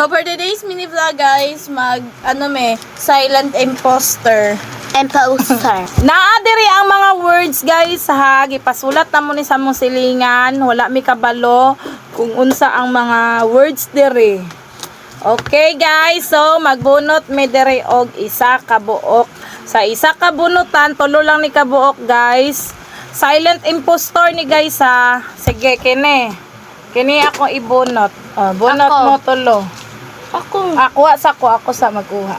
So for today's mini vlog guys, silent imposter. Naadiri ang mga words guys ha, gipasulat na mo ni sa mong silingan, wala mi kabalo kung unsa ang mga words diri. Okay guys, so magbunot mi diri og isa ka buok. Sa isa ka bunutan, tulo lang ni kabuok guys. Silent impostor ni guys ha. Sige, kini ako ibunot. Bunot Ako. mo tulo. Ako sa magkuha.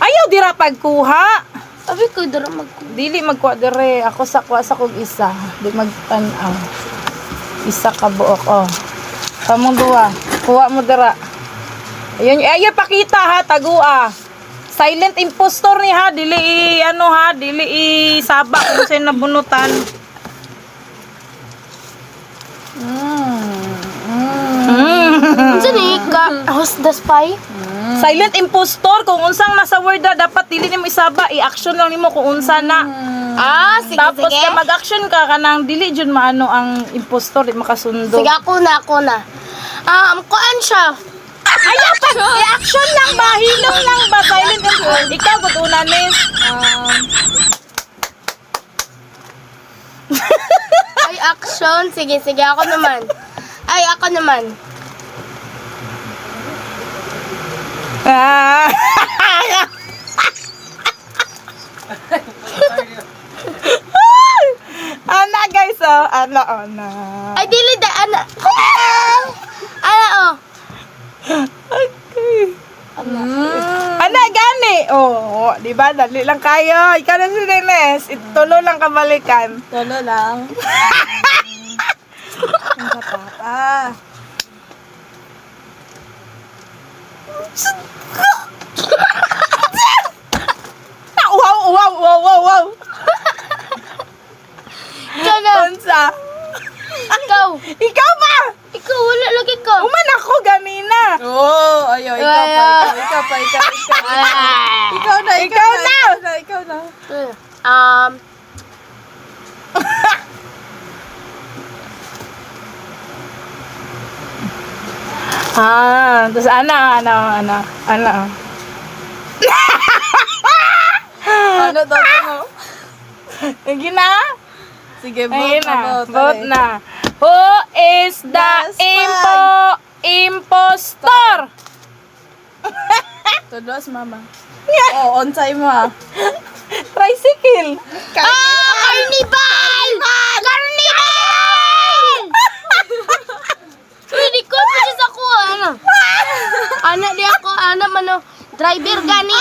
Ayaw dira pagkuha. Sabi ko, dara magkuha. Dili magkuha dire. Ako sa kog isa. Di magtanaw. Isa ka buok. Kamong duwa. Kuha mo dira. Ayun pakita ha, tagua. Silent impostor ni ha, dili sabak kung sa'yo nabunutan. Unsa ni ka? Who's the spy? Silent impostor, kung unsang nasa word na, dapat dili nimo isaba, i-action lang nimo kung unsa na. Sige, Tapos sige. ka mag-action ka kanang dili jud maano ang impostor, di makasundo. Sige, ako na. Kuan siya. Ayaw pa, i-action lang ba? Hilong lang ba? Silent impostor. Ikaw, good una, Miss. Ay, action. Sige, ako naman. Ana guys, ana. Ay, dili da, ana. Okay. Ana gani. Di ba? Dali lang kayo. Ikaw na si Dennis. Tulo lang kabalikan. Tulo lang. Ang kapapa. Wow. Ikaw na. Unsa? Ikaw. Ikaw ba? Ikaw, wala lagi ko. Uman ako ganina. Ikaw pa. Ikaw na. Terus ana. Ano daw mo? Lagi na? Sige, Ayun na. vote. Vote na. Who is the impostor? Tulos, mama. Onsay mo ha. Tricycle. Carnival! Pwede ko, pwede sa ko, ano? Anak di ako, driver gani.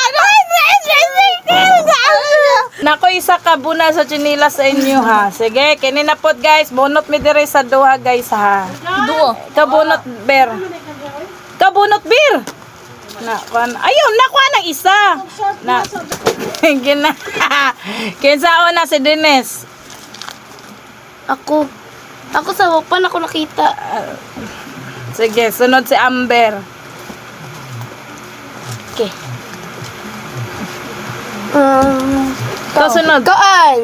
Nako, isa ka buna sa chinila sa inyo ha. Sige, kini na pod guys. Bunot mi dire sa duha guys ha. Kabunot beer. Ayun, nakuha ng isa. Gina. Kinsa na si Dennis. Ako sa wapan ako nakita. Sige, sunod si Amber. Okay. Kasunod. Kaan.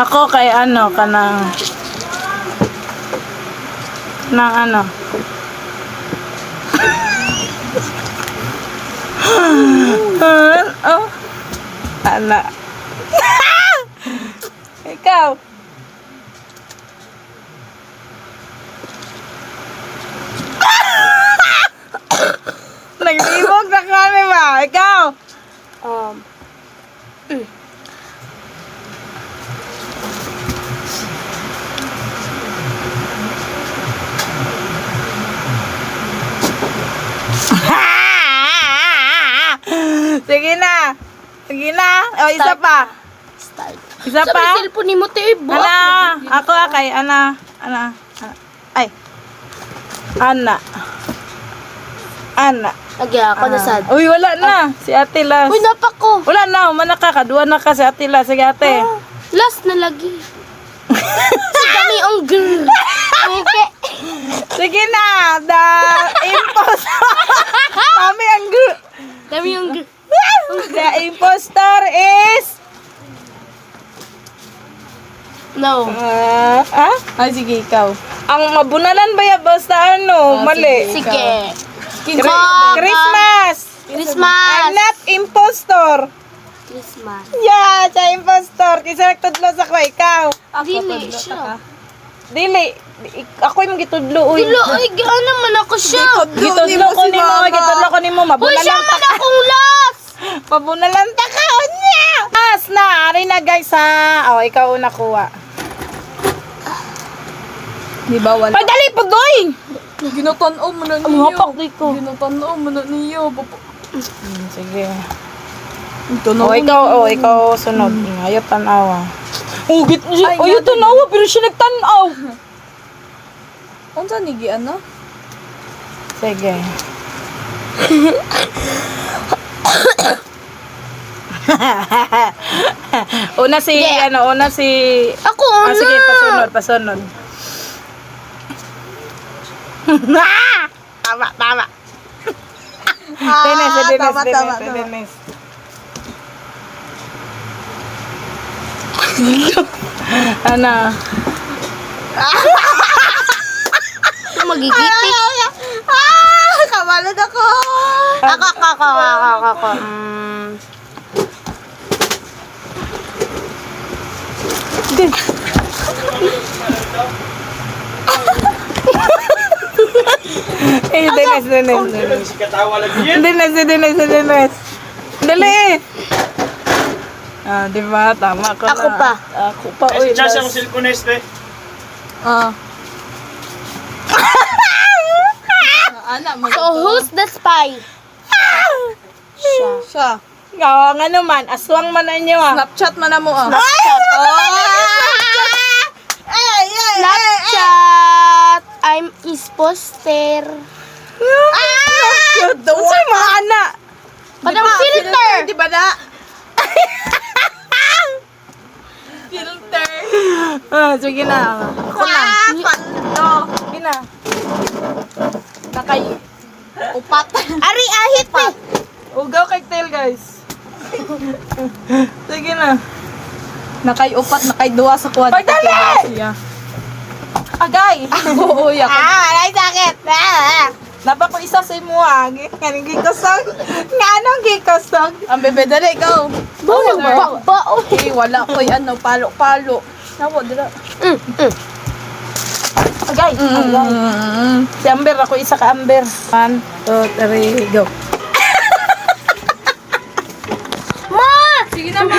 Ako kay kanang Ana. Ikaw. Naglibog na kami ba? Ikaw. Sige na. Isa pa. Start. Isa Sabi pa. cellphone ni mo tibo. Ako kay Ana. Ay. Ana. Lagi ako na sad. Uy, wala na. Si Ate Las. Uy, napa ko. Wala na. Kadua na ka si Ate Las. Sige, Ate. Last na lagi. Si kami ang girl. Okay. Sige na. The impostor. Kami ang Kami ang girl. The impostor is No. Ay, sige, ikaw. Ang mabunalan ba ya basta ano? Mali. Sige. Christmas! Christmas. I'm not impostor. Christmas. Yeah, siya impostor. Kisa nagtudlo sa ko, ikaw. Dili siya. Dili. Ako yung gitudlo, uy. Dilo, ay, ano man ako siya. Gitudlo ko ni mo, gitudlo ko ni mo. Uy, siya Mabunalan man akong last. Mabunalan ta ka, unya. As na, ari na guys ha. O, ikaw una kuha. Di ba wala? Pagdali, pagoy! Ginatan-o mo na Ang niyo. hapak dito. Ginatan-o mo na niyo. Sige. Ito na. Ikaw sunod. Ayaw tanawa. Oh, Ay, ayaw nga, tanawa, pero siya nagtanaw. Unsa nigi ano? Sige. una si, una si... Ako una. Sige, pasunod. Tama. Dennis. Ano? Magigiti. Kamalad ako. Ako. Dennis. Dennis. Dali. Ah, di ba? Tama ka Ako na. pa. Ako pa. Uy, Just last. ang silkones, te. Ana, So, who's the spy? siya. Gawa nga naman. Aswang man na inyo ah. Snapchat man na mo ah. Snapchat. I'm is poster. Unsay mga anak? Padang filter. Di ba na? Filter. Ah, sige na. Ako na. Sige na. Nakay. Upat. Ari, ahit eh. Ugaw kay tail, guys. Sige na. Nakay upat, nakay duwa sa kuwan. Pagdali! Agay! Oo, yak. Alay sakit! Napa ko isa sa imo ah. Nganing gikosog. Nga anong gikosog? Ang bebe, dali, go. Bawang bao. Eh, wala ko ano, palo-palo. Nawa, dira. Agay! Agay! Si Amber, ako isa ka Amber. 1, 2, 3, go. Ma! Sige na, ma.